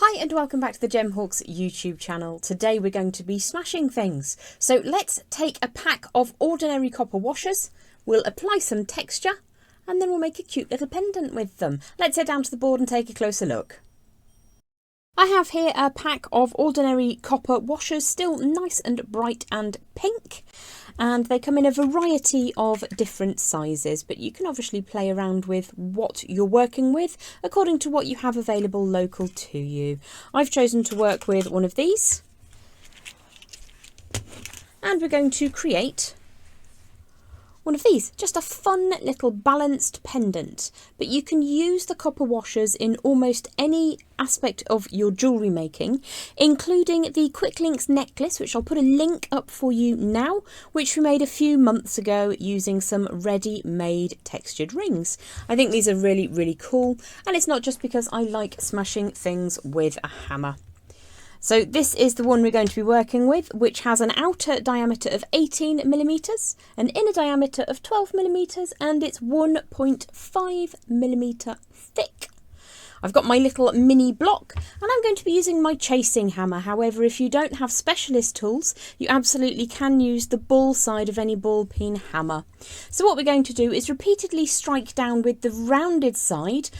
Hi and welcome back to the Gemhawks YouTube channel. Today we're going to be smashing things. So let's take a pack of ordinary copper washers, we'll apply some texture and then we'll make a cute little pendant with them. Let's head down to the board and take a closer look. I have here a pack of ordinary copper washers, still nice and bright and pink, and they come in a variety of different sizes, but you can obviously play around with what you're working with according to what you have available local to you. I've chosen to work with one of these, and we're going to create one of these, just a fun little balanced pendant. But you can use the copper washers in almost any aspect of your jewellery making, including the Quick Links necklace, which I'll put a link up for you now, which we made a few months ago using some ready-made textured rings. I think these are really cool, and it's not just because I like smashing things with a hammer. So this is the one we're going to be working with, which has an outer diameter of 18mm, an inner diameter of 12mm, and it's 1.5mm thick. I've got my little mini block and I'm going to be using my chasing hammer. However, if you don't have specialist tools, you absolutely can use the ball side of any ball peen hammer. So what we're going to do is repeatedly strike down with the rounded side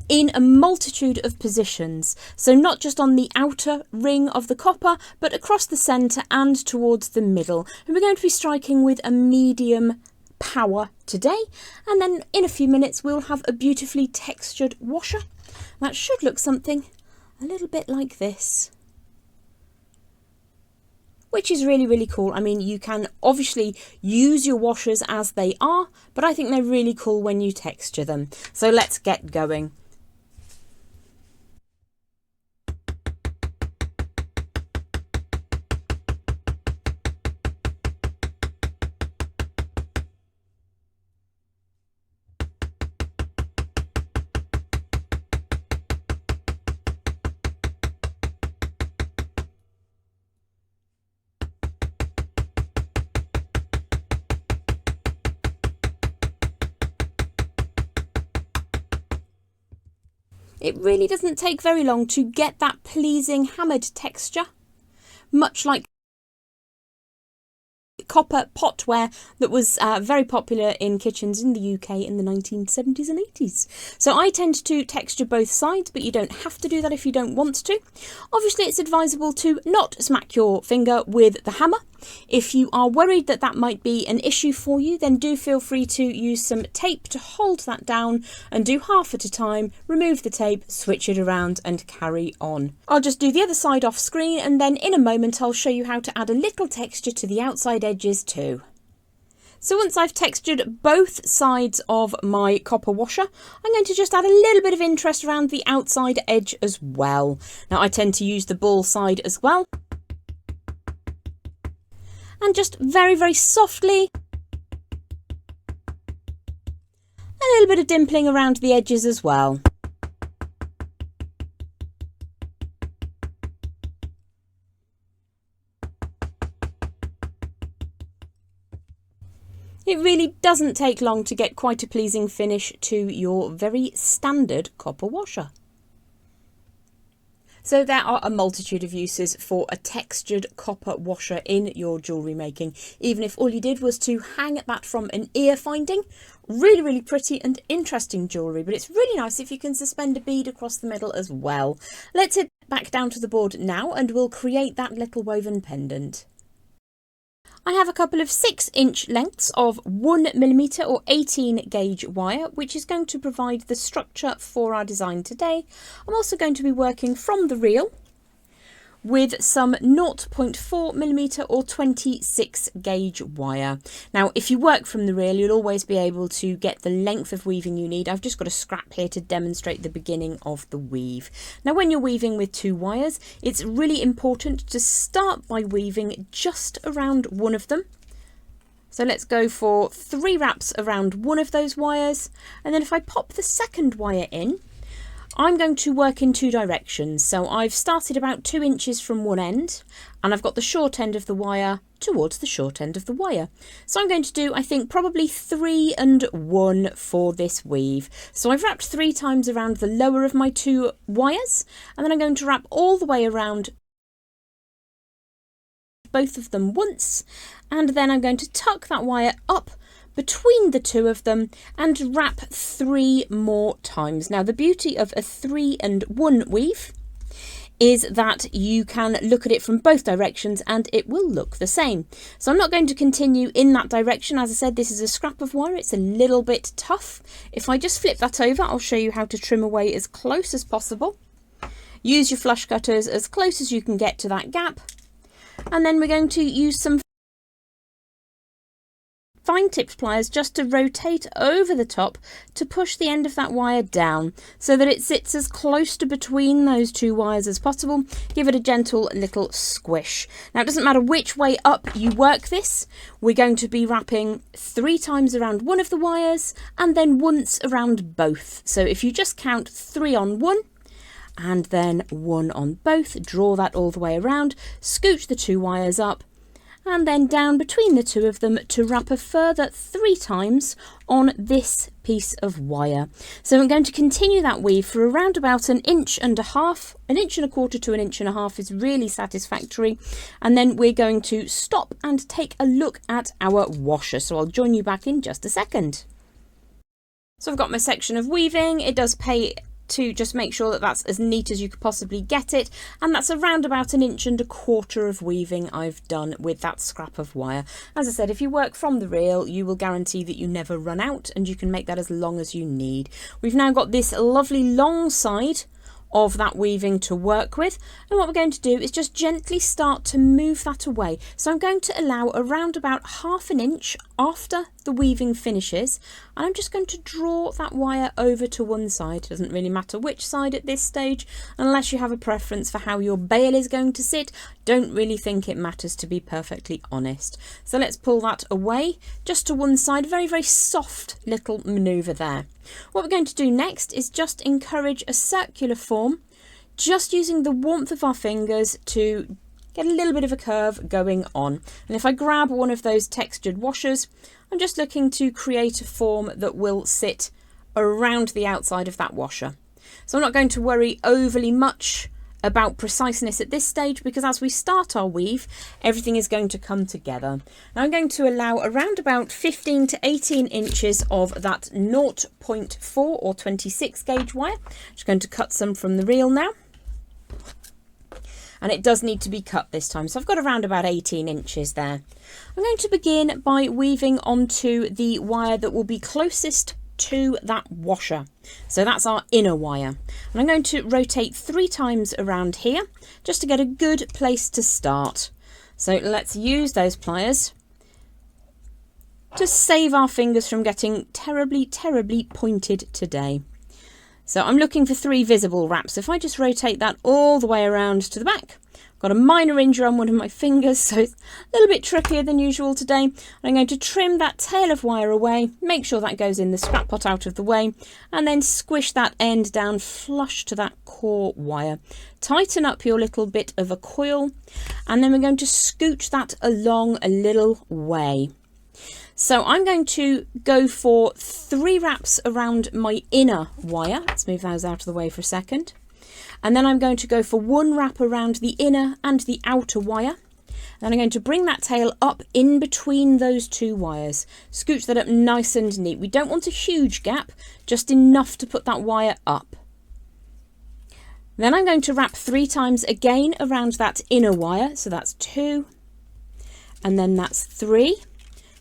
in a multitude of positions, so not just on the outer ring of the copper, but across the centre and towards the middle. And we're going to be striking with a medium power today, and then in a few minutes we'll have a beautifully textured washer. That should look something a little bit like this, which is really cool. I mean, you can obviously use your washers as they are, but I think they're really cool when you texture them. So let's get going. It really doesn't take very long to get that pleasing hammered texture, much like copper potware that was very popular in kitchens in the UK in the 1970s and 80s. So I tend to texture both sides, but you don't have to do that if you don't want to. Obviously, it's advisable to not smack your finger with the hammer. If you are worried that that might be an issue for you, then do feel free to use some tape to hold that down and do half at a time, remove the tape, switch it around and carry on. I'll just do the other side off screen, and then in a moment I'll show you how to add a little texture to the outside edges too. So once I've textured both sides of my copper washer, I'm going to just add a little bit of interest around the outside edge as well. Now I tend to use the ball side as well. And just very softly, a little bit of dimpling around the edges as well. It really doesn't take long to get quite a pleasing finish to your very standard copper washer. So there are a multitude of uses for a textured copper washer in your jewellery making. Even if all you did was to hang that from an ear finding, really pretty and interesting jewellery. But it's really nice if you can suspend a bead across the middle as well. Let's head back down to the board now and we'll create that little woven pendant. I have a couple of 6-inch lengths of 1mm or 18 gauge wire, which is going to provide the structure for our design today. I'm also going to be working from the reel with some 0.4mm or 26 gauge wire. Now, if you work from the reel, you'll always be able to get the length of weaving you need. I've just got a scrap here to demonstrate the beginning of the weave. Now, when you're weaving with 2 wires, it's really important to start by weaving just around one of them. So let's go for 3 wraps around one of those wires, and then if I pop the second wire in, I'm going to work in 2 directions. So I've started about 2 inches from one end and I've got the short end of the wire towards the short end of the wire. So I'm going to do, I think, probably 3 and 1 for this weave. So I've wrapped 3 times around the lower of my 2 wires, and then I'm going to wrap all the way around both of them once, and then I'm going to tuck that wire up between the 2 of them and wrap 3 more times. Now, the beauty of a 3 and 1 weave is that you can look at it from both directions and it will look the same. So I'm not going to continue in that direction. As I said, this is a scrap of wire. It's a little bit tough. If I just flip that over, I'll show you how to trim away as close as possible. Use your flush cutters as close as you can get to that gap. And then we're going to use some fine tipped pliers just to rotate over the top to push the end of that wire down so that it sits as close to between those 2 wires as possible. Give it a gentle little squish. Now, it doesn't matter which way up you work this, we're going to be wrapping 3 times around one of the wires and then once around both. So if you just count 3 on one and then 1 on both, draw that all the way around, scooch the 2 wires up, and then down between the 2 of them to wrap a further 3 times on this piece of wire. So I'm going to continue that weave for around about 1.5 inches. 1.25 inches to 1.5 inches is really satisfactory. And then we're going to stop and take a look at our washer. So I'll join you back in just a second. So I've got my section of weaving. It does pay to just make sure that that's as neat as you could possibly get it, and that's around about 1.25 inches of weaving I've done with that scrap of wire. As I said, if you work from the reel, you will guarantee that you never run out, and you can make that as long as you need. We've now got this lovely long side of that weaving to work with, and what we're going to do is just gently start to move that away. So I'm going to allow around about 1/2 inch after the weaving finishes, and I'm just going to draw that wire over to one side. It doesn't really matter which side at this stage, unless you have a preference for how your bail is going to sit. Don't really think it matters, to be perfectly honest. So let's pull that away just to one side. Very, very soft little manoeuvre there. What we're going to do next is just encourage a circular form, just using the warmth of our fingers to get a little bit of a curve going on. And if I grab one of those textured washers, I'm just looking to create a form that will sit around the outside of that washer. So I'm not going to worry overly much about preciseness at this stage, because as we start our weave, everything is going to come together. Now I'm going to allow around about 15 to 18 inches of that 0.4 or 26 gauge wire. Just going to cut some from the reel now. And it does need to be cut this time, so I've got around about 18 inches there. I'm going to begin by weaving onto the wire that will be closest to that washer. So that's our inner wire. And I'm going to rotate 3 times around here just to get a good place to start. So let's use those pliers to save our fingers from getting terribly, terribly pointed today. So I'm looking for 3 visible wraps. If I just rotate that all the way around to the back, I've got a minor injury on one of my fingers, so it's a little bit trickier than usual today. I'm going to trim that tail of wire away, make sure that goes in the scrap pot out of the way, and then squish that end down flush to that core wire. Tighten up your little bit of a coil, and then we're going to scooch that along a little way. So I'm going to go for 3 wraps around my inner wire. Let's move those out of the way for a second. And then I'm going to go for 1 wrap around the inner and the outer wire. Then I'm going to bring that tail up in between those 2 wires. Scooch that up nice and neat. We don't want a huge gap, just enough to put that wire up. Then I'm going to wrap 3 times again around that inner wire. So that's 2, and then that's 3.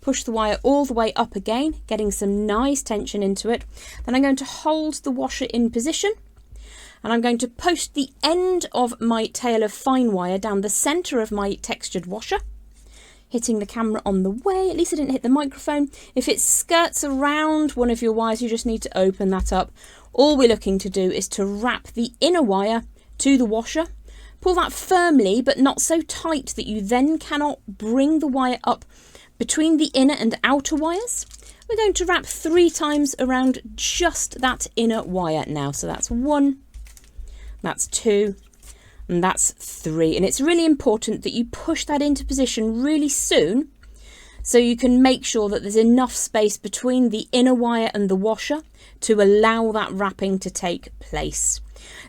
Push the wire all the way up again, getting some nice tension into it. Then I'm going to hold the washer in position, and I'm going to post the end of my tail of fine wire down the centre of my textured washer, hitting the camera on the way. At least I didn't hit the microphone. If it skirts around one of your wires, you just need to open that up. All we're looking to do is to wrap the inner wire to the washer. Pull that firmly, but not so tight that you then cannot bring the wire up between the inner and outer wires. We're going to wrap 3 times around just that inner wire now. So that's 1, that's 2, and that's 3. And it's really important that you push that into position really soon, so you can make sure that there's enough space between the inner wire and the washer to allow that wrapping to take place.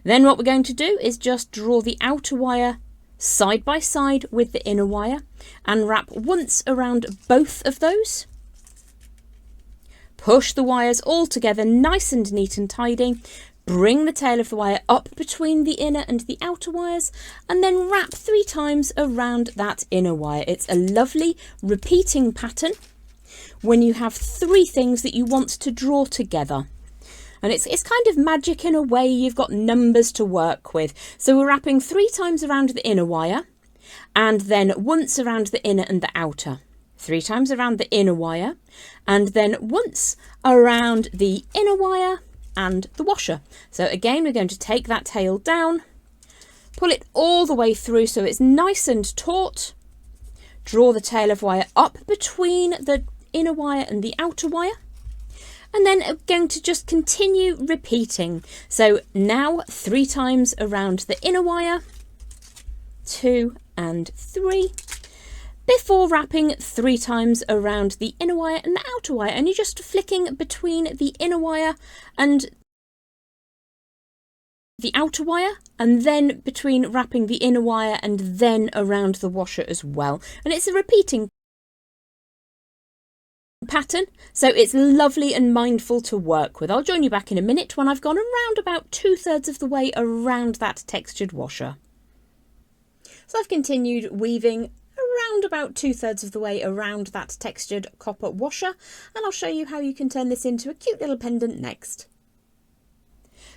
Then what we're going to do is just draw the outer wire side by side with the inner wire and wrap once around both of those. Push the wires all together nice and neat and tidy. Bring the tail of the wire up between the inner and the outer wires, and then wrap 3 times around that inner wire. It's a lovely repeating pattern when you have 3 things that you want to draw together. And it's kind of magic in a way. You've got numbers to work with. So we're wrapping 3 times around the inner wire, and then once around the inner and the outer. 3 times around the inner wire, and then once around the inner wire and the washer. So again, we're going to take that tail down, pull it all the way through so it's nice and taut, draw the tail of wire up between the inner wire and the outer wire, and then I'm going to just continue repeating. So now 3 times around the inner wire, 2 and 3, before wrapping 3 times around the inner wire and the outer wire, and you're just flicking between the inner wire and the outer wire, and then between wrapping the inner wire and then around the washer as well. And it's a repeating pattern, so it's lovely and mindful to work with. I'll join you back in a minute when I've gone around about 2/3 of the way around that textured washer. So I've continued weaving around about 2/3 of the way around that textured copper washer, and I'll show you how you can turn this into a cute little pendant next.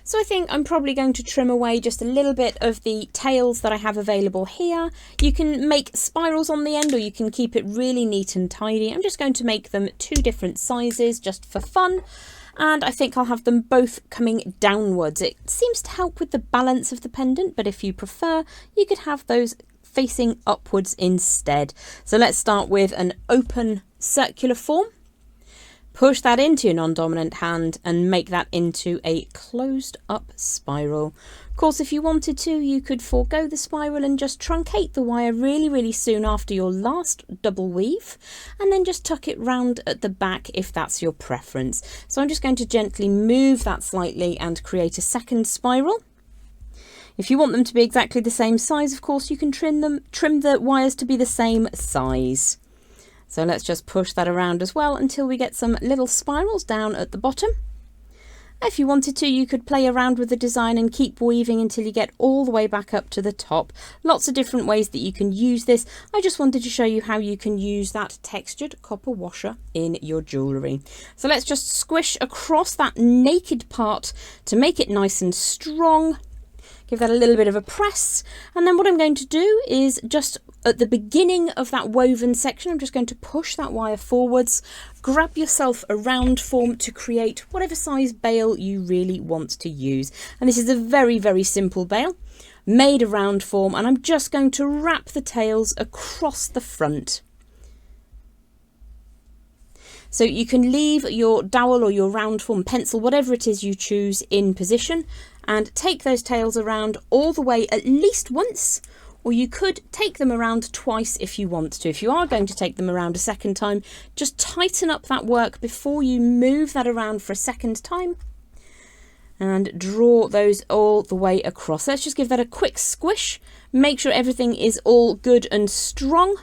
So I think I'm probably going to trim away just a little bit of the tails that I have available here. You can make spirals on the end, or you can keep it really neat and tidy. I'm just going to make them 2 different sizes just for fun, and I think I'll have them both coming downwards. It seems to help with the balance of the pendant, but if you prefer, you could have those facing upwards instead. So let's start with an open circular form. Push that into your non-dominant hand and make that into a closed up spiral. Of course, if you wanted to, you could forego the spiral and just truncate the wire really soon after your last double weave, and then just tuck it round at the back if that's your preference. So I'm just going to gently move that slightly and create a second spiral. If you want them to be exactly the same size, of course, you can trim the wires to be the same size. So let's just push that around as well until we get some little spirals down at the bottom. If you wanted to, you could play around with the design and keep weaving until you get all the way back up to the top. Lots of different ways that you can use this. I just wanted to show you how you can use that textured copper washer in your jewellery. So let's just squish across that naked part to make it nice and strong. Give that a little bit of a press, and then what I'm going to do is just at the beginning of that woven section, I'm just going to push that wire forwards, grab yourself a round form to create whatever size bail you really want to use. And this is a very simple bail, made a round form, and I'm just going to wrap the tails across the front. So you can leave your dowel or your round form pencil, whatever it is you choose, in position, and take those tails around all the way at least once, or you could take them around twice if you want to. If you are going to take them around a second time, just tighten up that work before you move that around for a second time, and draw those all the way across. Let's just give that a quick squish, make sure everything is all good and strong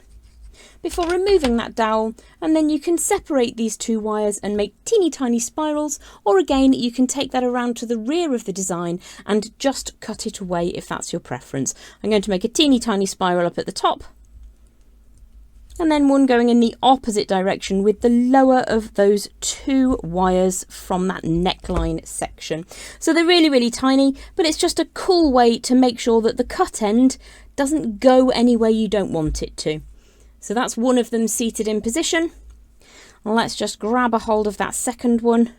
before removing that dowel, and then you can separate these 2 wires and make teeny tiny spirals, or again you can take that around to the rear of the design and just cut it away if that's your preference. I'm going to make a teeny tiny spiral up at the top, and then one going in the opposite direction with the lower of those 2 wires from that neckline section. So they're really tiny, but it's just a cool way to make sure that the cut end doesn't go anywhere you don't want it to. So that's one of them seated in position. Let's just grab a hold of that second one,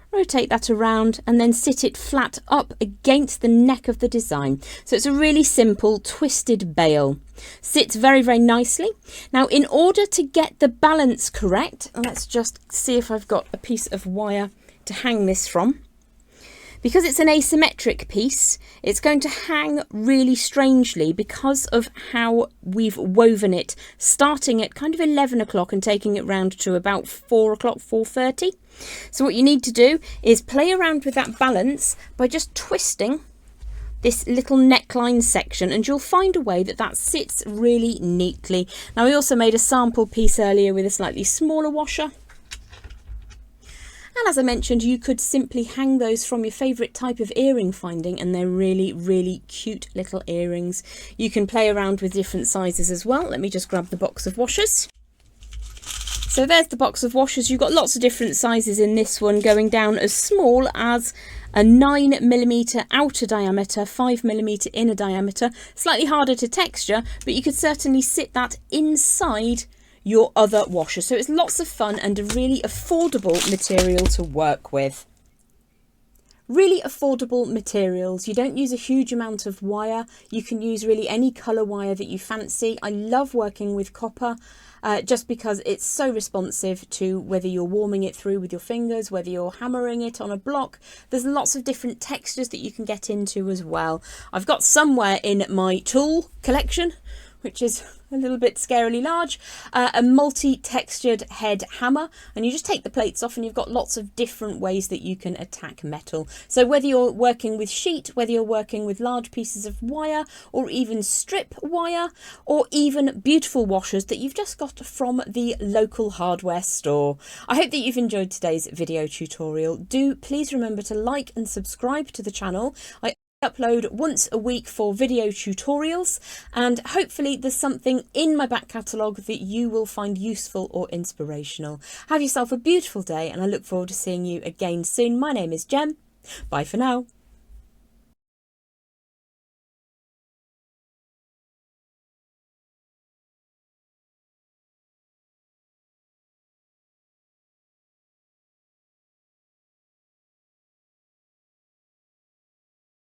rotate that around, and then sit it flat up against the neck of the design. So it's a really simple twisted bail. Sits very nicely. Now, in order to get the balance correct, let's just see if I've got a piece of wire to hang this from. Because it's an asymmetric piece, it's going to hang really strangely because of how we've woven it, starting at kind of 11 o'clock and taking it round to about 4 o'clock, 4:30. So what you need to do is play around with that balance by just twisting this little neckline section, and you'll find a way that that sits really neatly. Now, we also made a sample piece earlier with a slightly smaller washer. And as I mentioned, you could simply hang those from your favourite type of earring finding, and they're really, really cute little earrings. You can play around with different sizes as well. Let me just grab the box of washers. So there's the box of washers. You've got lots of different sizes in this one, going down as small as a 9mm outer diameter, 5mm inner diameter. Slightly harder to texture, but you could certainly sit that inside your other washer. So it's lots of fun and a really affordable material to work with. Really affordable materials. You don't use a huge amount of wire. You can use really any colour wire that you fancy. I love working with copper just because it's so responsive to whether you're warming it through with your fingers, whether you're hammering it on a block. There's lots of different textures that you can get into as well. I've got somewhere in my tool collection, which is a little bit scarily large, a multi-textured head hammer, and you just take the plates off and you've got lots of different ways that you can attack metal. So whether you're working with sheet, whether you're working with large pieces of wire, or even strip wire, or even beautiful washers that you've just got from the local hardware store. I hope that you've enjoyed today's video tutorial. Do please remember to like and subscribe to the channel. I upload once a week for video tutorials, and hopefully there's something in my back catalogue that you will find useful or inspirational. Have yourself a beautiful day, and I look forward to seeing you again soon. My name is Jem. Bye for now.